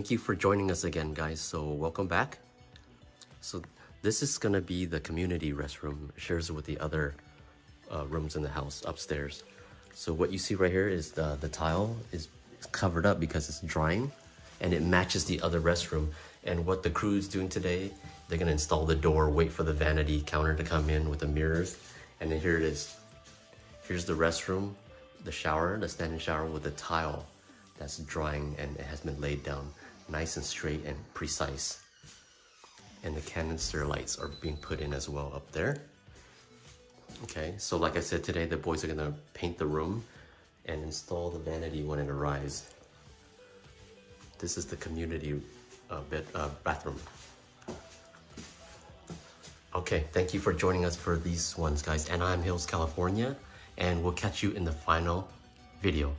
thank you for joining us again, guys. So welcome back. So this is gonna be the community restroom. It shares with the other rooms in the house upstairs. So what you see right here is the tile is covered up because it's drying, and it matches the other restroom. And what the crew is doing today, they're gonna install the door, wait for the vanity counter to come in with the mirrors, and then here it is. Here's the restroom, the shower, the standing shower with the tile that's drying and it has been laid down nice and straight and precise. And the canister lights are being put in as well up there. Okay, so like I said, today the boys are gonna paint the room and install the vanity when it arrives. This is the community bathroom. Okay, thank you for joining us for these ones, guys. Anaheim Hills, California, and we'll catch you in the final video.